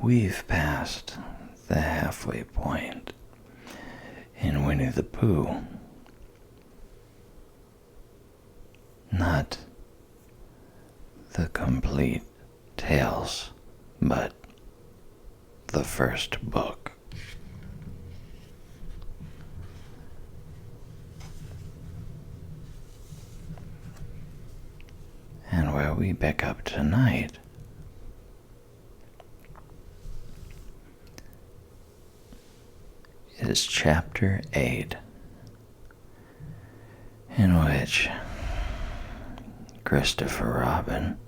We've passed the halfway point in Winnie-the-Pooh. Not the complete tales, but the first book. And where we pick up tonight is Chapter 8, in which Christopher Robin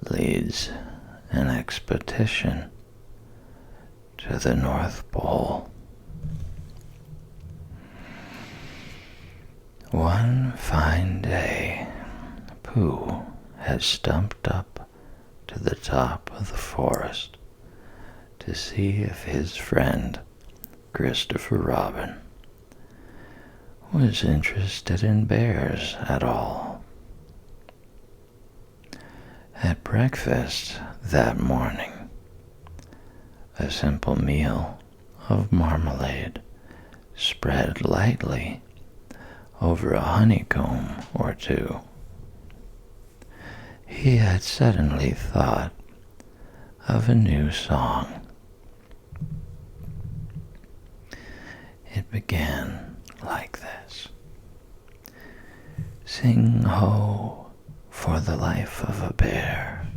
leads an expedition to the North Pole. One fine day, Pooh had stumped up to the top of the forest to see if his friend, Christopher Robin, was interested in bears at all. At breakfast that morning, a simple meal of marmalade spread lightly over a honeycomb or two, he had suddenly thought of a new song. It began like this: "Sing ho for the life of a bear."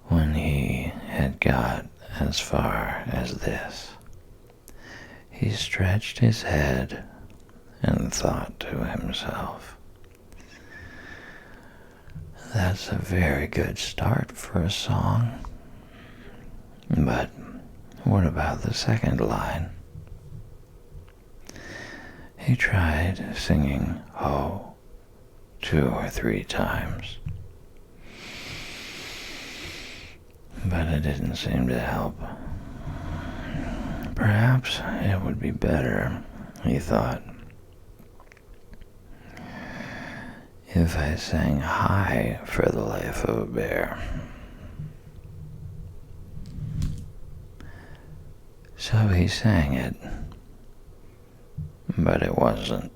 When he had got as far as this, he stretched his head and thought to himself, "That's a very good start for a song. But what about the second line?" He tried singing ho 2 or 3 times, but it didn't seem to help. Perhaps it would be better, he thought, if I sang high for the life of a bear. So he sang it, but it wasn't.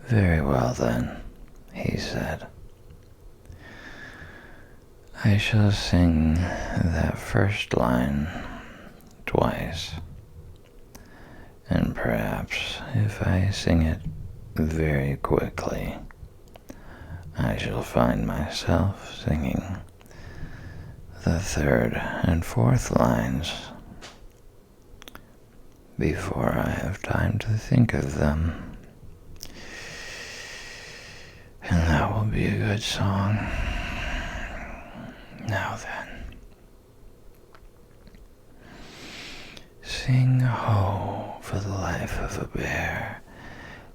"Very well then," he said. "I shall sing that first line twice, and perhaps if I sing it very quickly, I shall find myself singing the third and fourth lines before I have time to think of them. And that will be a good song. Now then, sing ho for the life of a bear.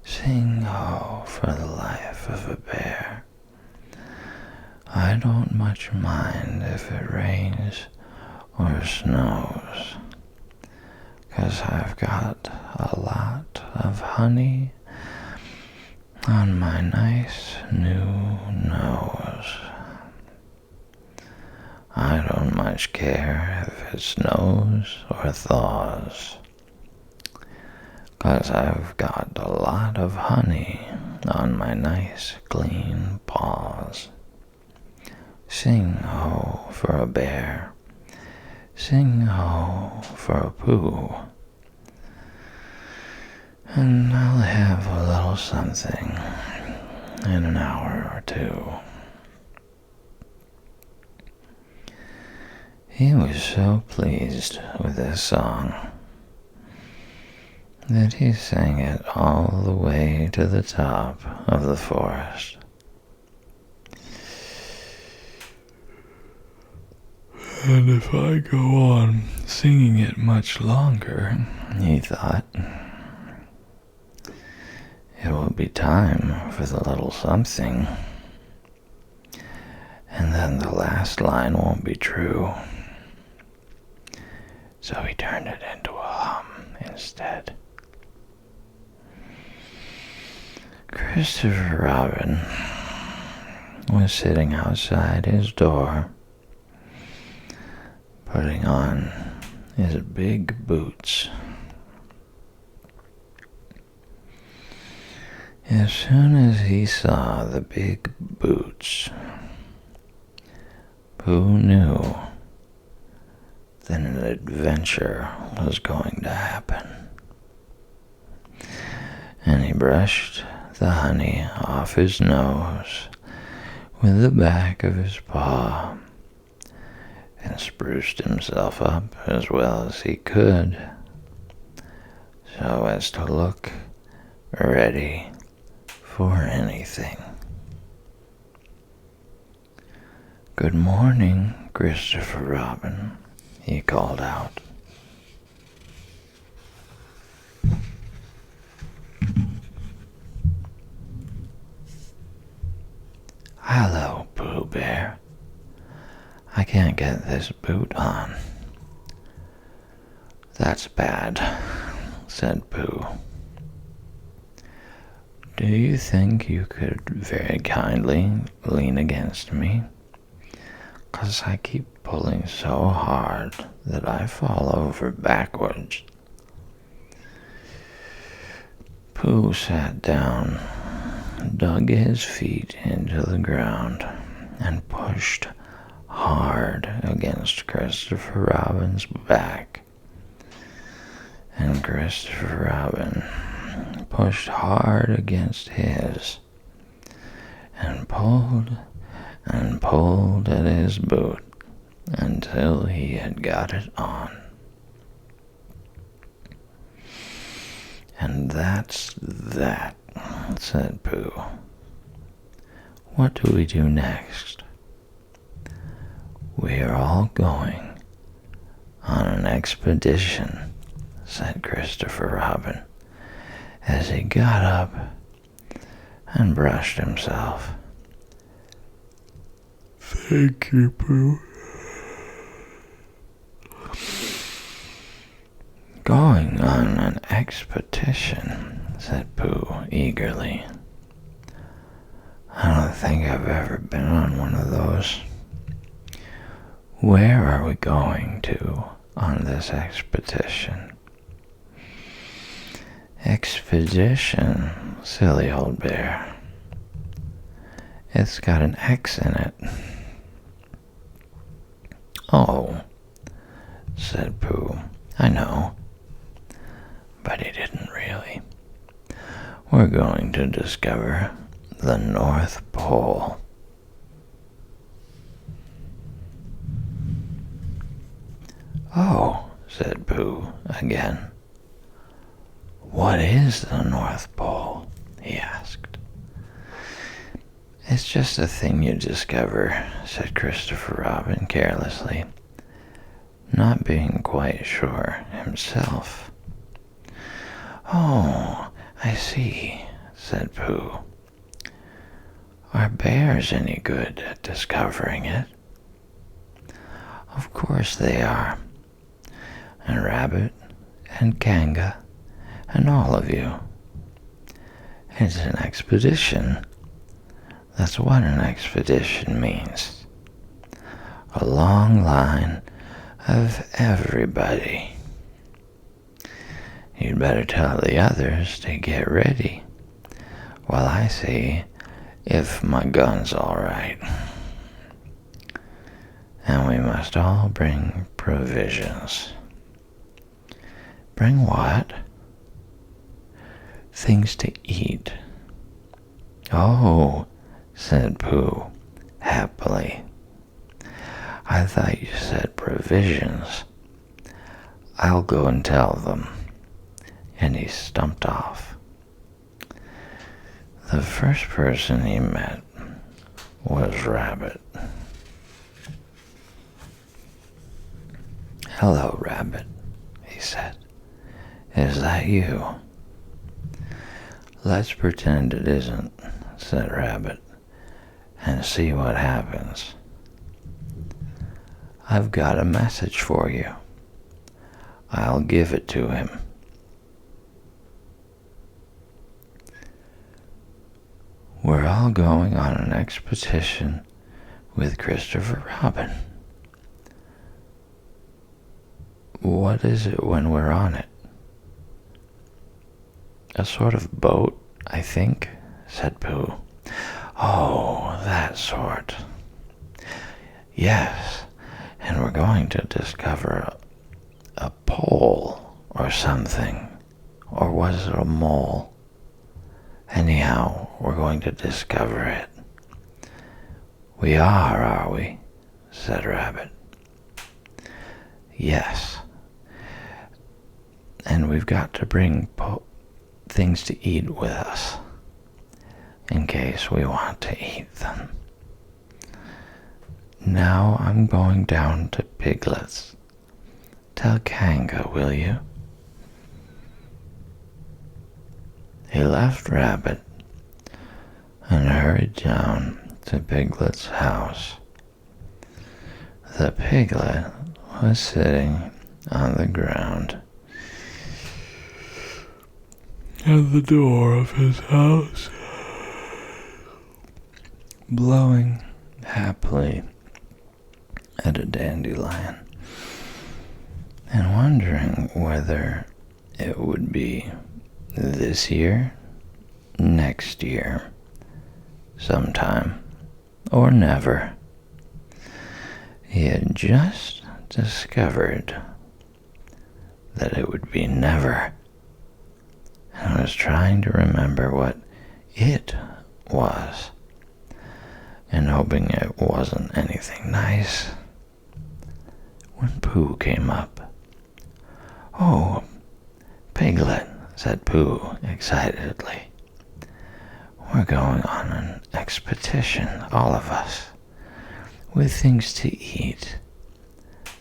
Sing ho for the life of a bear. I don't much mind if it rains or snows, 'cause I've got a lot of honey on my nice new nose. I don't much care if it snows or thaws, 'cause I've got a lot of honey on my nice clean paws. Sing ho for a bear. Sing ho for a Pooh. And I'll have a little something in an hour or 2. He was so pleased with this song that he sang it all the way to the top of the forest. And if I go on singing it much longer, he thought, it will be time for the little something, and then the last line won't be true. So he turned it into a hum instead. Christopher Robin was sitting outside his door, putting on his big boots. As soon as he saw the big boots, Pooh knew that an adventure was going to happen. And he brushed the honey off his nose with the back of his paw and spruced himself up as well as he could so as to look ready for anything. "Good morning, Christopher Robin," he called out. "Hello, Pooh Bear. I can't get this boot on." "That's bad," said Pooh. "Do you think you could very kindly lean against me? 'Cause I keep pulling so hard that I fall over backwards." Pooh sat down, dug his feet into the ground, and pushed hard against Christopher Robin's back. And Christopher Robin pushed hard against his, and pulled at his boot until he had got it on. "And that's that," said Pooh. "What do we do next?" "We are all going on an expedition," said Christopher Robin, as he got up and brushed himself. "Thank you, Pooh." "Going on an expedition," said Pooh eagerly. "I don't think I've ever been on one of those. Where are we going to on this expedition?" "Expedition, silly old bear. It's got an X in it." "Oh," said Pooh, "I know." But he didn't really. "We're going to discover the North Pole." "Oh," said Pooh again. "What is the North Pole?" he asked. "It's just a thing you discover," said Christopher Robin carelessly, not being quite sure himself. "Oh, I see," said Pooh. "Are bears any good at discovering it?" "Of course they are. And Rabbit and Kanga and all of you. It's an expedition. That's what an expedition means. A long line of everybody. You'd better tell the others to get ready while I see if my gun's all right. And we must all bring provisions." "Bring what?" "Things to eat." "Oh," said Pooh happily. "I thought you said provisions. I'll go and tell them." And he stumped off. The first person he met was Rabbit. "Hello, Rabbit," he said. "Is that you?" "Let's pretend it isn't," said Rabbit, "and see what happens. I've got a message for you. I'll give it to him." "We're all all going on an expedition with Christopher Robin. What is it when we're on it? A sort of boat, I think, said Pooh. Oh, that sort. Yes, and we're going to discover a pole or something. Or was it a mole? Anyhow, we're going to discover it. We are we? Said Rabbit. Yes. And we've got to bring things to eat with us, in case we want to eat them. Now I'm going down to Piglet's. Tell Kanga, will you? He left Rabbit and hurried down to Piglet's house. The piglet was sitting on the ground at the door of his house, blowing happily at a dandelion and wondering whether it would be this year, next year, sometime, or never. He had just discovered that it would be never, and was trying to remember what it was, and hoping it wasn't anything nice, when Pooh came up. Oh, Piglet, said Pooh excitedly. We're going on an expedition, all of us, with things to eat,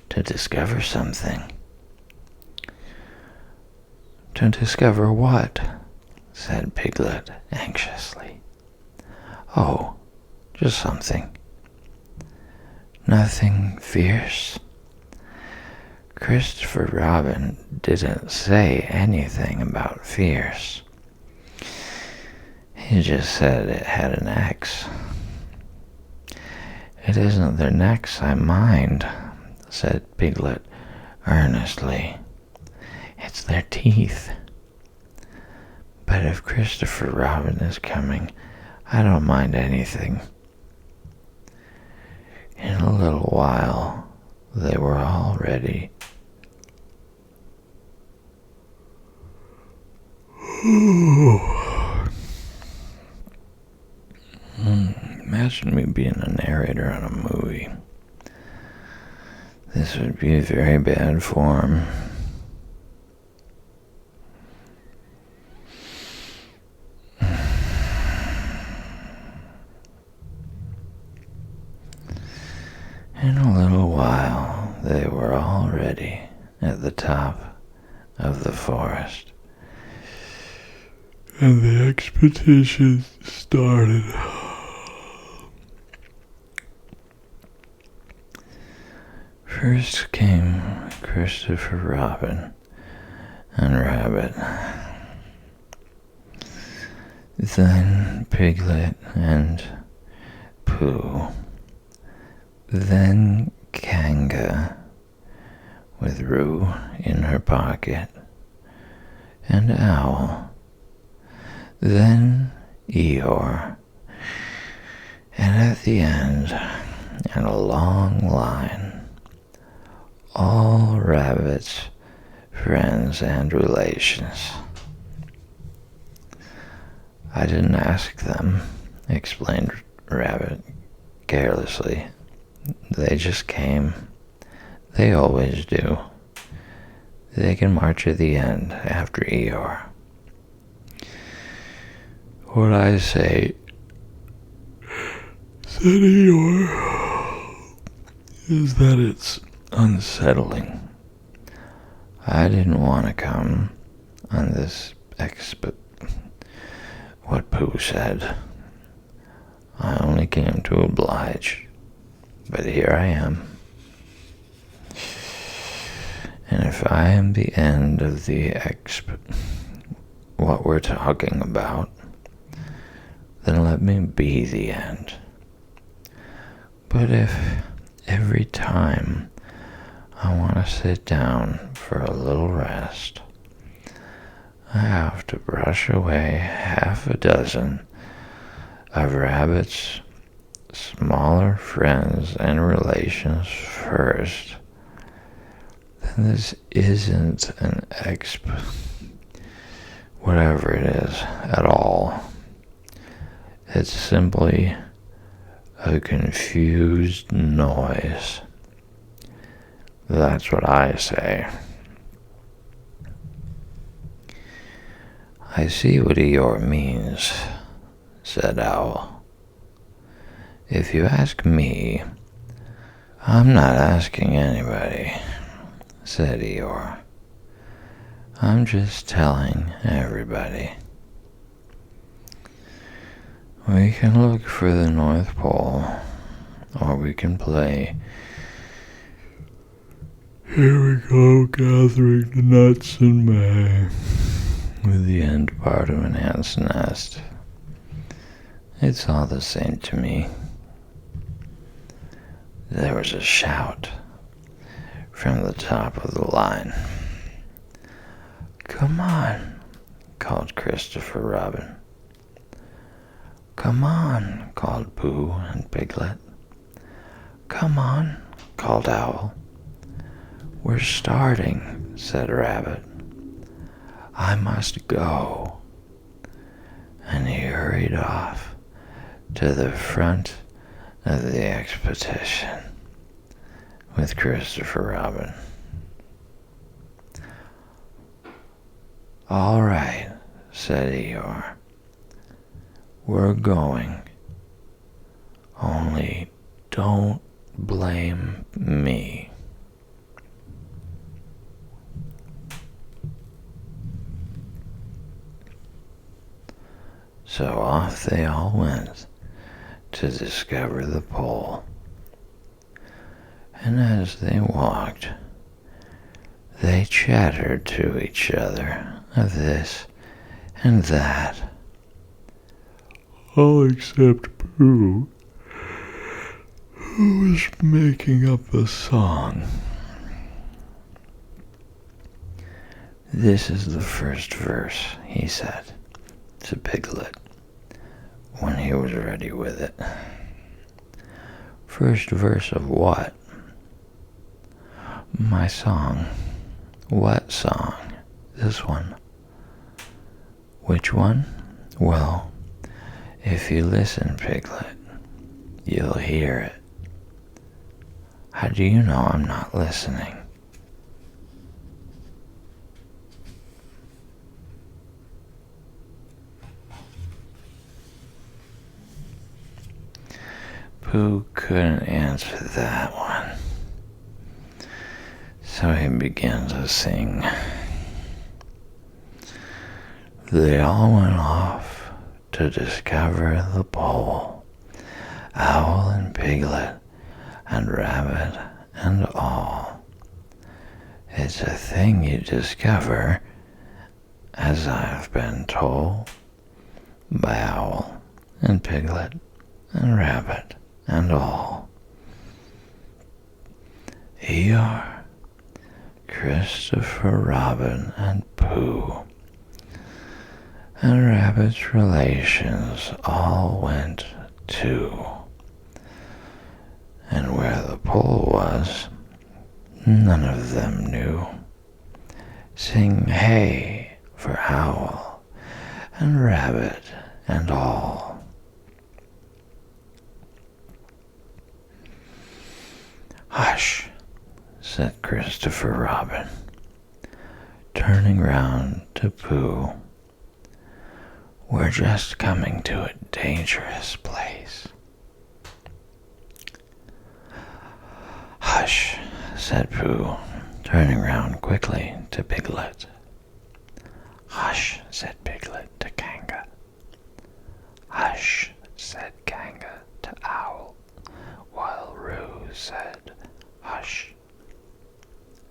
to discover something. To discover what? Said Piglet anxiously. Oh, just something. Nothing fierce? Christopher Robin didn't say anything about fierce. He just said it had an X. It isn't their necks I mind, said Piglet earnestly. It's their teeth. But if Christopher Robin is coming, I don't mind anything. In a little while, they were all ready. Imagine me being a narrator on a movie. This would be very bad form. In a little while, they were all ready at the top of the forest, and the expedition started. First came Christopher Robin and Rabbit, then Piglet and Pooh, then Kanga with Roo in her pocket, and Owl, then Eeyore, and at the end, in a long line, all Rabbit's friends and relations. I didn't ask them, explained Rabbit carelessly. They just came. They always do. They can march at the end after Eeyore. What I say, said Eeyore, is that it's unsettling. I didn't want to come on this what Pooh said. I only came to oblige, but here I am. And if I am the end of the what we're talking about, then let me be the end. But if every time I want to sit down for a little rest, I have to brush away half a dozen of Rabbit's smaller friends and relations first, then this isn't an whatever it is at all. It's simply a confused noise. That's what I say. I see what Eeyore means, said Owl. If you ask me, I'm not asking anybody, said Eeyore. I'm just telling everybody. We can look for the North Pole, or we can play Here We Go Gathering the Nuts in May with the end part of an ant's nest. It's all the same to me. There was a shout from the top of the line. Come on, called Christopher Robin. Come on, called Pooh and Piglet. Come on, called Owl. We're starting, said Rabbit. I must go. And he hurried off to the front of the expotition with Christopher Robin. All right, said Eeyore. We're going. Only don't blame me. So off they all went to discover the pole. And as they walked, they chattered to each other of this and that. All except Pooh, who was making up a song. This is the first verse, he said to Piglet when he was ready with it. First verse of what? My song. What song? This one. Which one? Well, if you listen, Piglet, you'll hear it. How do you know I'm not listening? Pooh couldn't answer that one, so he began to sing. They all went off to discover the pole, Owl and Piglet and Rabbit and all. It's a thing you discover, as I've been told, by Owl and Piglet and Rabbit and all. Eeyore, Christopher Robin and Pooh and Rabbit's relations all went too. And where the pole was, none of them knew. Sing hey for Owl and Rabbit and all. Hush, said Christopher Robin, turning round to Pooh. We're just coming to a dangerous place. Hush, said Pooh, turning round quickly to Piglet. Hush, said Piglet to Kanga. Hush, said Kanga to Owl, while Roo said, hush,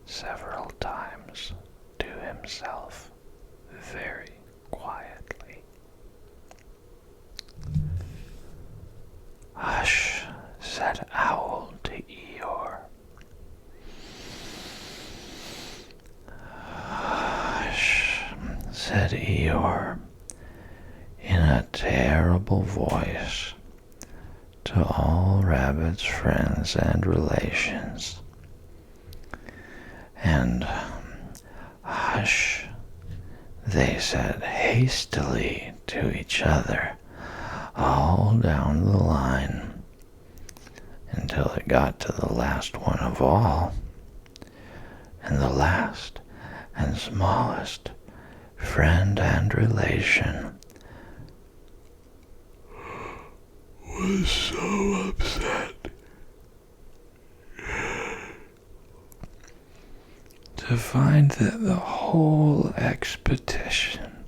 several times to himself very quietly. said Eeyore, in a terrible voice, to all Rabbit's friends and relations. And, "Hush," they said hastily to each other, all down the line, until it got to the last one of all, and the last and smallest friend and relation was so upset to find that the whole expotition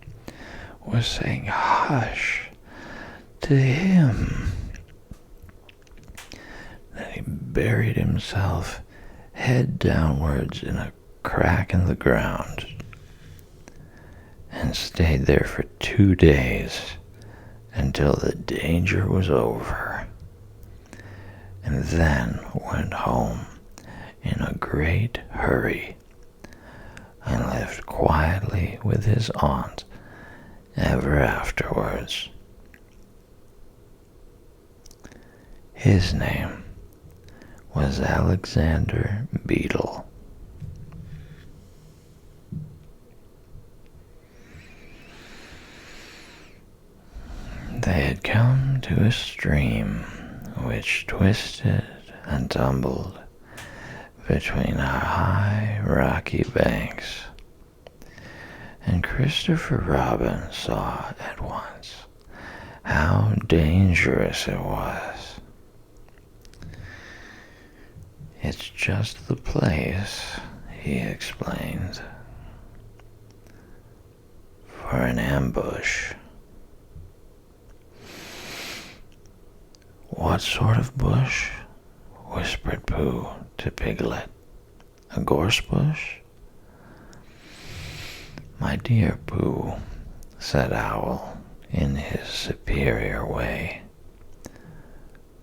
was saying hush to him that he buried himself head downwards in a crack in the ground and stayed there for 2 days until the danger was over, and then went home in a great hurry and lived quietly with his aunt ever afterwards. His name was Alexander Beetle. They had come to a stream which twisted and tumbled between our high rocky banks, and Christopher Robin saw at once how dangerous it was. "It's just the place," he explained, "for an ambush." "What sort of bush?" whispered Pooh to Piglet. "A gorse bush?" "My dear Pooh," said Owl in his superior way,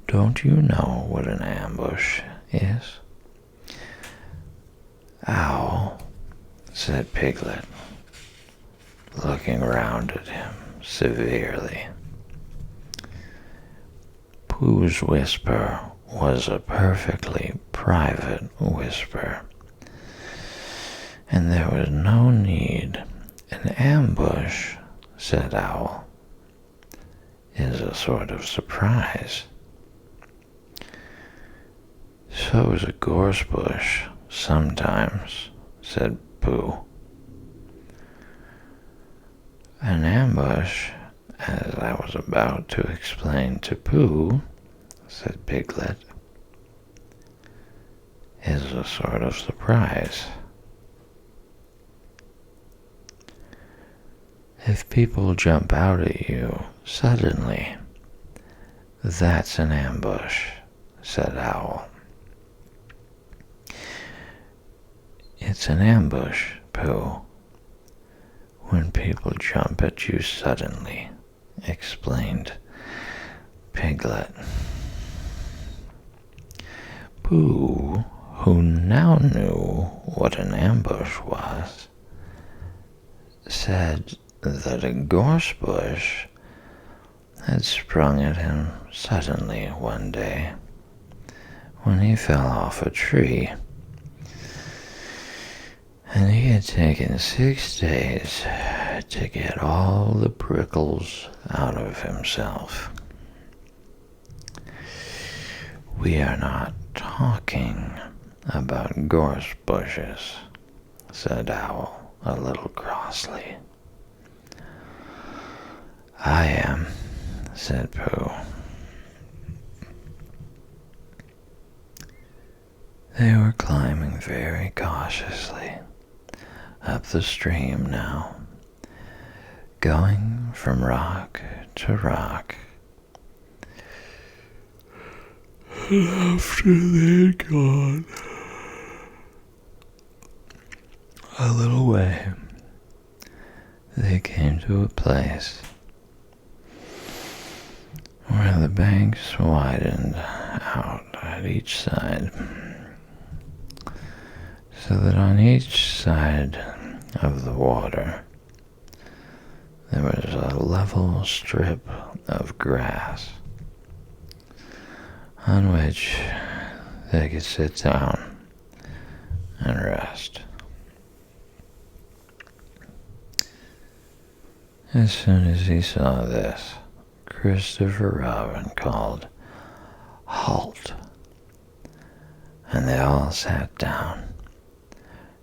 "don't you know what an ambush is?" "Owl," said Piglet, looking round at him severely. Pooh's whisper was a perfectly private whisper, and there was no need. "An ambush," said Owl, "is a sort of surprise." "So is a gorse bush sometimes," said Pooh. "An ambush, as I was about to explain to Pooh," said Piglet, "is a sort of surprise. If people jump out at you suddenly, that's an ambush," said Owl. "It's an ambush, Pooh, when people jump at you suddenly," explained Piglet. Pooh, who now knew what an ambush was, said that a gorse bush had sprung at him suddenly one day when he fell off a tree, and he had taken 6 days to get all the prickles out of himself. "We are not talking about gorse bushes," said Owl a little crossly. "I am," said Pooh. They were climbing very cautiously up the stream now, going from rock to rock. And after they'd gone a little way, they came to a place where the banks widened out at each side, so that on each side of the water there was a level strip of grass on which they could sit down and rest. As soon as he saw this, Christopher Robin called, "Halt!" and they all sat down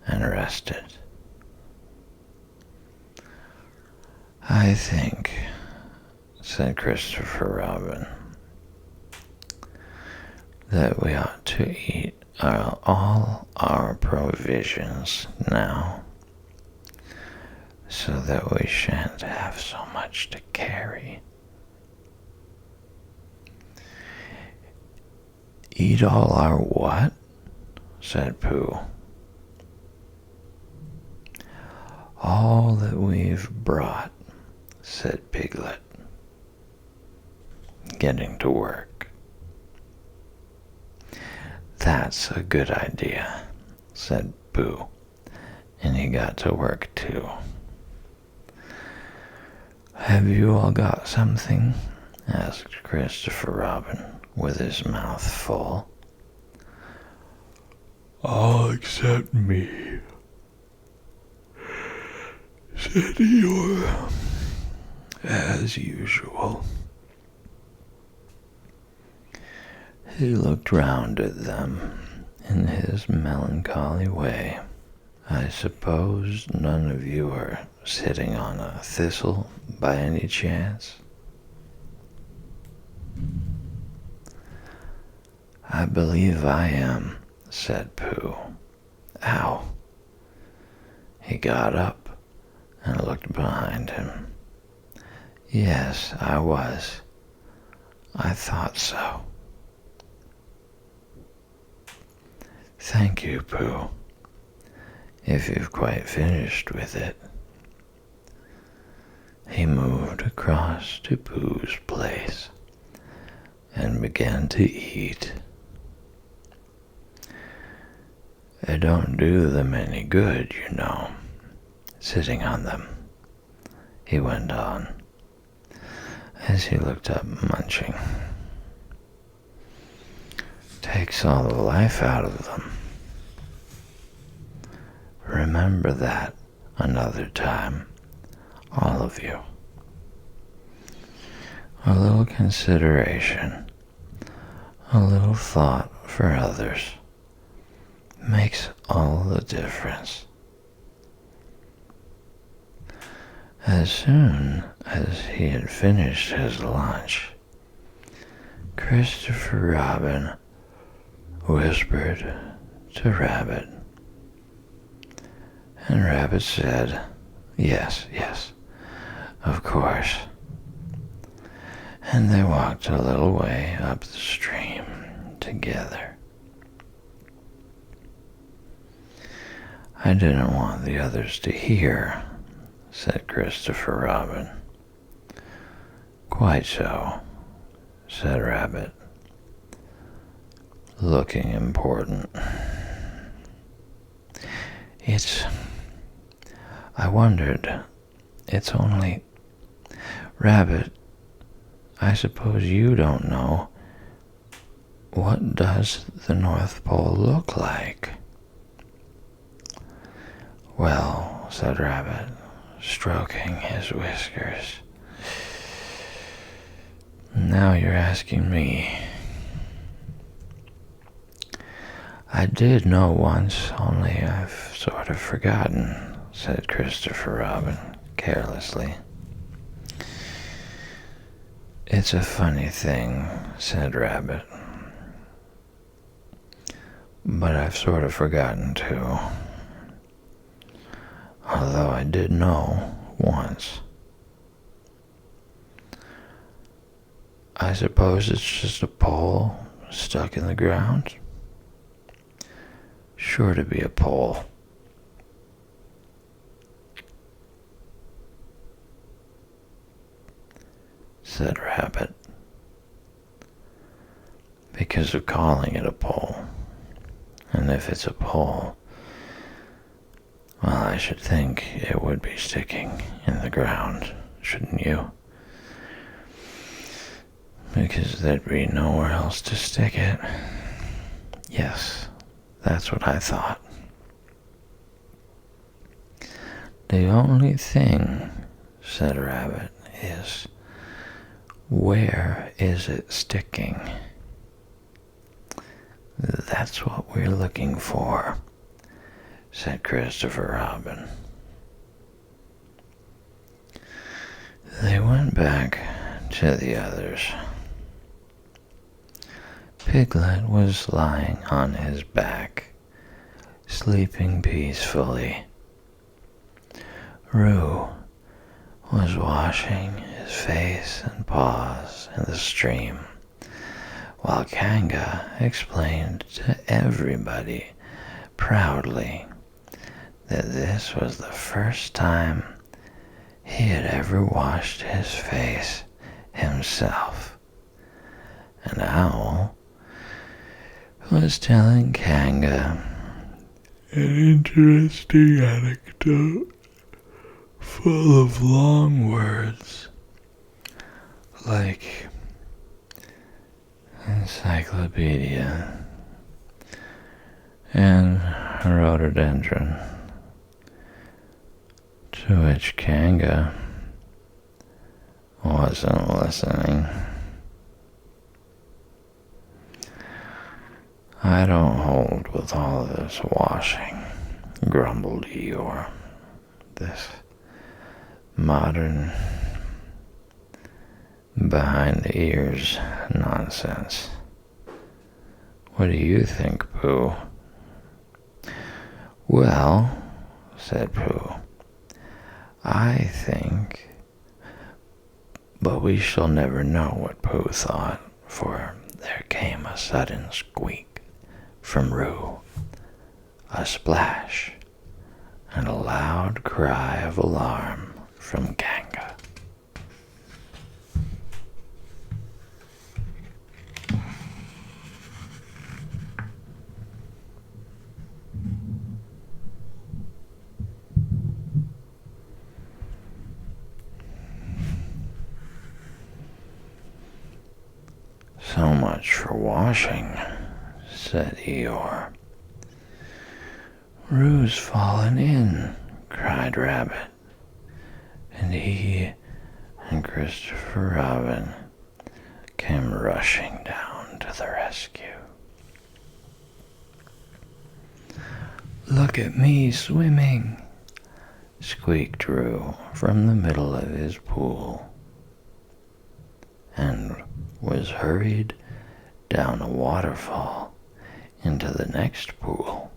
and rested. "I think," said Christopher Robin, "that we ought to eat all our provisions now, so that we shan't have so much to carry." "Eat all our what?" said Pooh. "All that we've brought," said Piglet, getting to work. "That's a good idea," said Pooh, and he got to work too. "Have you all got something?" asked Christopher Robin, with his mouth full. "All except me," said Eeyore, as usual. He looked round at them in his melancholy way. "I suppose none of you are sitting on a thistle by any chance?" "I believe I am," said Pooh. "Ow!" He got up and looked behind him. "Yes, I was. I thought so." "Thank you, Pooh, if you've quite finished with it." He moved across to Pooh's place and began to eat. "It don't do them any good, you know, sitting on them," he went on, as he looked up, munching. "Takes all the life out of them. Remember that another time, all of you. A little consideration, a little thought for others makes all the difference." As soon as he had finished his lunch, Christopher Robin whispered to Rabbit, and Rabbit said, "Yes, yes, of course." And they walked a little way up the stream together. "I didn't want the others to hear," said Christopher Robin. "Quite so," said Rabbit, looking important. I wondered, it's only, Rabbit, I suppose you don't know, what does the North Pole look like?" "Well," said Rabbit, stroking his whiskers, "now you're asking me. I did know once, only I've sort of forgotten," said Christopher Robin carelessly. "It's a funny thing," said Rabbit, "but I've sort of forgotten too, although I did know once. I suppose it's just a pole stuck in the ground? Sure to be a pole." said Rabbit, "because of calling it a pole. And if it's a pole, well, I should think it would be sticking in the ground shouldn't you? Because there'd be nowhere else to stick it. Yes, that's what I thought. The only thing, said Rabbit, is, where is it sticking? That's what we're looking for, said Christopher Robin. They went back to the others. Piglet was lying on his back, sleeping peacefully. Roo was washing his face and paws in the stream, while Kanga explained to everybody proudly that this was the first time he had ever washed his face himself. And Owl was telling Kanga an interesting anecdote full of long words, like encyclopedia and rhododendron, to which Kanga wasn't listening. I don't hold with all this washing, grumbled Eeyore. This modern, behind-the-ears nonsense. What do you think, Pooh? Well, said Pooh, I think, but we shall never know what Pooh thought, for there came a sudden squeak from Roo, a splash, and a loud cry of alarm from Kanga. So much for washing, said Eeyore. Roo's fallen in, cried Rabbit, and he and Christopher Robin came rushing down to the rescue. Look at me swimming, squeaked Roo from the middle of his pool, and was hurried down a waterfall into the next pool.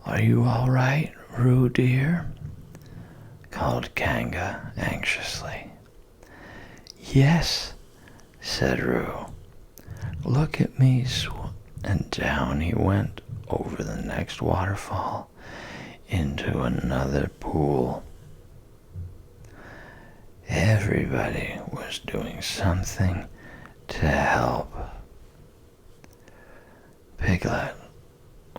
Are you all right, Roo dear? Called Kanga anxiously. Yes, said Roo. Look at me and down he went over the next waterfall into another pool. Everybody was doing something to help. Piglet,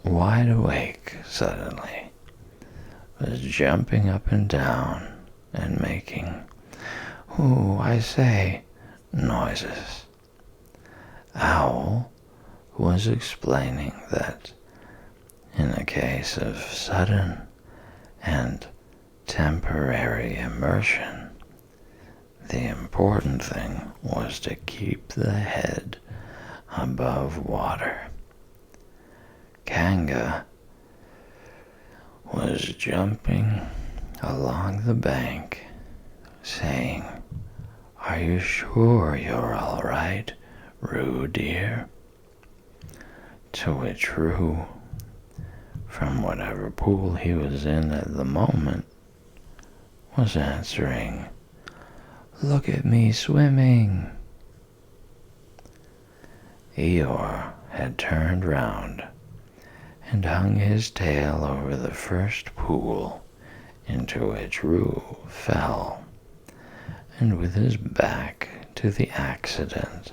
wide awake suddenly, was jumping up and down and making, "Ooh, I say," noises. Owl was explaining that in a case of sudden and temporary immersion, the important thing was to keep the head above water. Kanga was jumping along the bank, saying, "Are you sure you're all right, Roo dear?" To which Roo, from whatever pool he was in at the moment, was answering, "Look at me swimming." Eeyore had turned round and hung his tail over the first pool into which Roo fell, and with his back to the accident,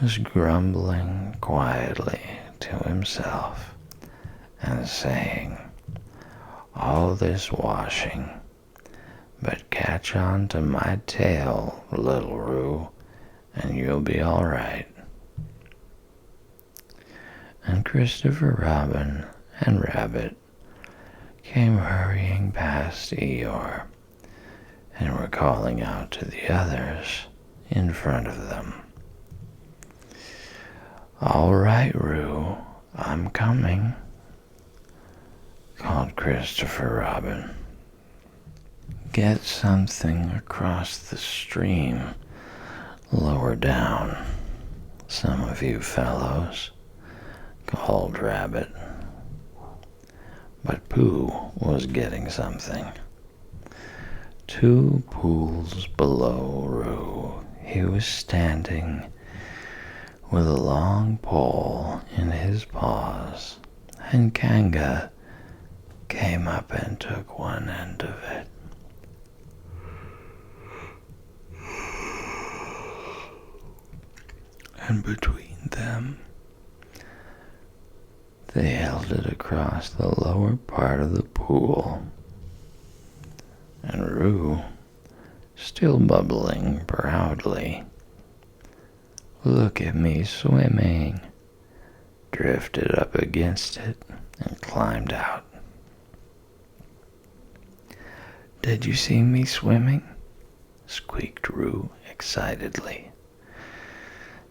was grumbling quietly to himself and saying, "All this washing But catch on to my tail, little Roo, and you'll be all right. And Christopher Robin and Rabbit came hurrying past Eeyore and were calling out to the others in front of them. "All right, Roo, I'm coming," called Christopher Robin. "Get something across the stream lower down, some of you fellows," called Rabbit. But Pooh was getting something. 2 pools below Roo, he was standing with a long pole in his paws, and Kanga came up and took one end of it. And between them, they held it across the lower part of the pool. And Roo, still bubbling proudly, "Look at me swimming," drifted up against it and climbed out. "Did you see me swimming?" squeaked Roo excitedly,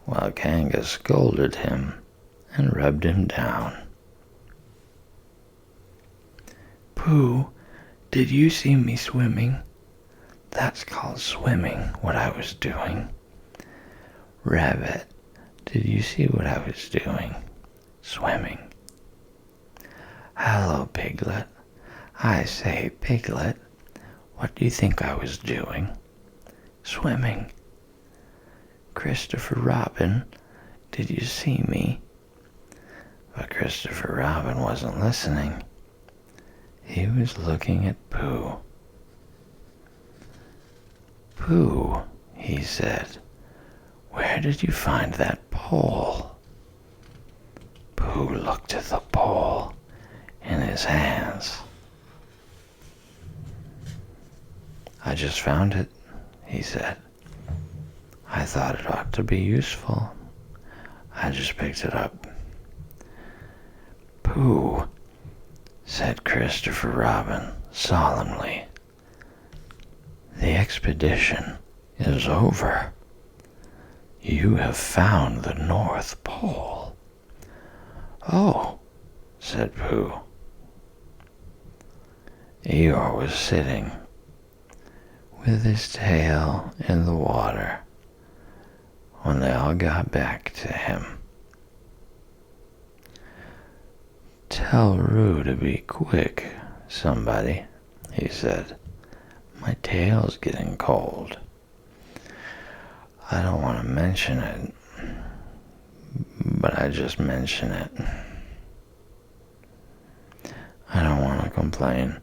while Kanga scolded him and rubbed him down. "Pooh, did you see me swimming? That's called swimming, what I was doing. Rabbit, did you see what I was doing? Swimming. Hello, Piglet. I say, Piglet, what do you think I was doing? Swimming. Christopher Robin, did you see me?" But Christopher Robin wasn't listening. He was looking at Pooh. "Pooh," he said, "where did you find that pole?" Pooh looked at the pole in his hands. "I just found it," he said. "I thought it ought to be useful. I just picked it up." "Pooh," said Christopher Robin solemnly, "the expedition is over. You have found the North Pole." "Oh," said Pooh. Eeyore was sitting with his tail in the water when they all got back to him. "Tell Roo to be quick, somebody," he said. "My tail's getting cold. I don't want to mention it, but I just mention it. I don't want to complain,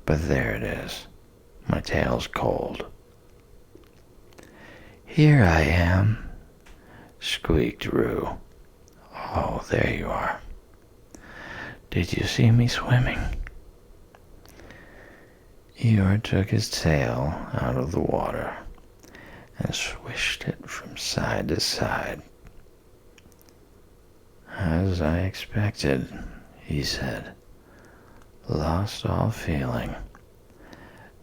but there it is. My tail's cold." "Here I am," squeaked Roo. "Oh, there you are. Did you see me swimming?" Eeyore took his tail out of the water and swished it from side to side. "As I expected," he said. "Lost all feeling.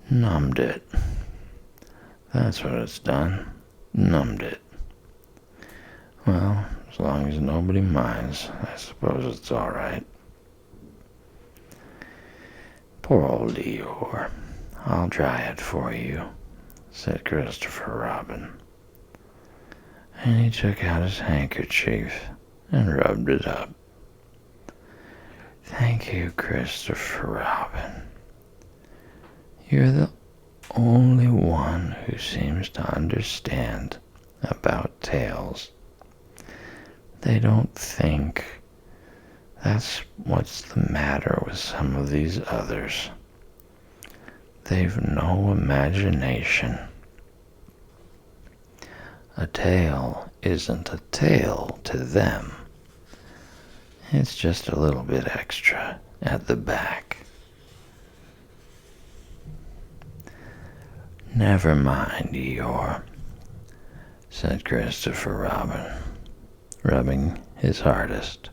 Numbed it. That's what it's done. Numbed it. Well, as long as nobody minds, I suppose it's all right." "Poor old Eeyore. I'll dry it for you," said Christopher Robin. And he took out his handkerchief and rubbed it up. "Thank you, Christopher Robin. You're the only one who seems to understand about tails. They don't think. That's what's the matter with some of these others. They've no imagination. A tail isn't a tail to them. It's just a little bit extra at the back." Never mind, Eeyore, said Christopher Robin, rubbing his hardest.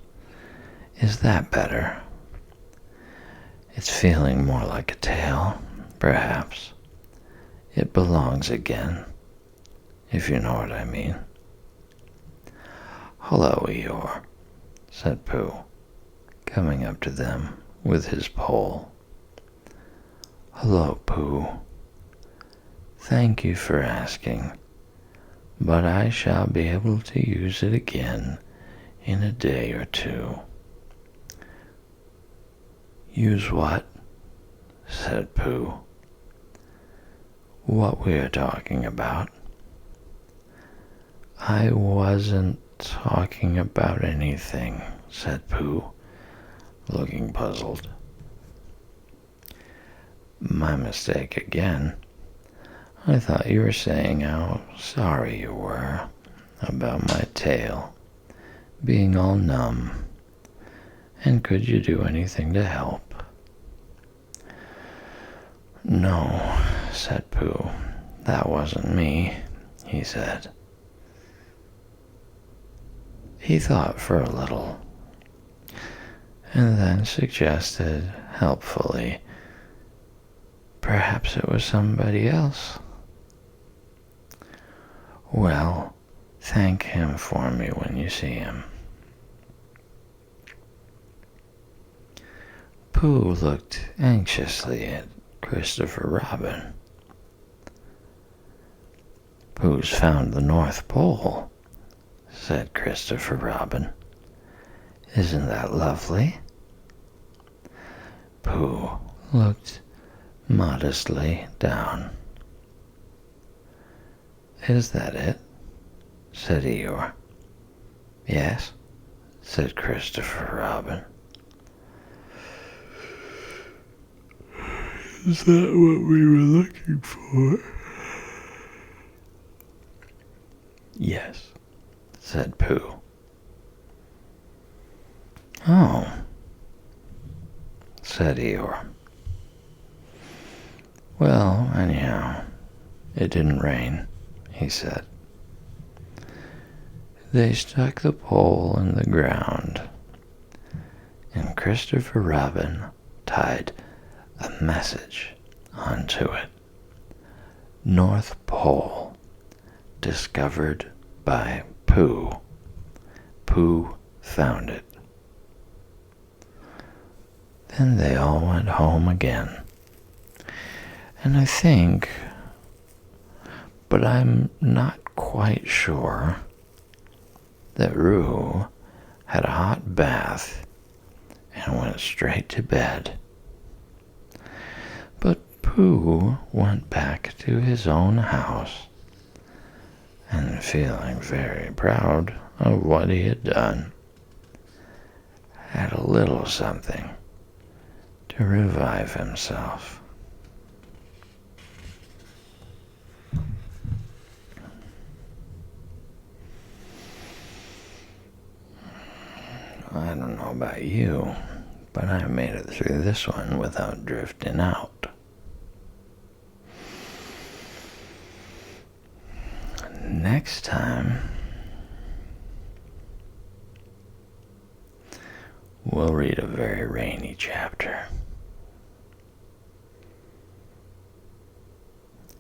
Is that better? It's feeling more like a tail, perhaps. It belongs again, if you know what I mean. Hello, Eeyore, said Pooh, coming up to them with his pole. Hello, Pooh. Thank you for asking, but I shall be able to use it again in a day or two. Use what? Said Pooh. What we are talking about. I wasn't talking about anything, said Pooh, looking puzzled. My mistake again. I thought you were saying how sorry you were about my tail being all numb, and could you do anything to help? No, said Pooh, that wasn't me, he said. He thought for a little, and then suggested helpfully, perhaps it was somebody else. Well, thank him for me when you see him. Pooh looked anxiously at Christopher Robin. Pooh's found the North Pole, said Christopher Robin. Isn't that lovely? Pooh looked modestly down. Is that it? Said Eeyore. Yes, said Christopher Robin. Is that what we were looking for? Yes, said Pooh. Oh, said Eeyore. Well, anyhow, it didn't rain, he said. They stuck the pole in the ground, and Christopher Robin tied a message onto it. North Pole, discovered by Pooh. Pooh found it. Then they all went home again. And I think, but I'm not quite sure, that Roo had a hot bath and went straight to bed. But Pooh went back to his own house, and feeling very proud of what he had done, had a little something to revive himself. I don't know about you, but I made it through this one without drifting out. Next time, we'll read a very rainy chapter.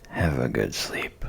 Have a good sleep.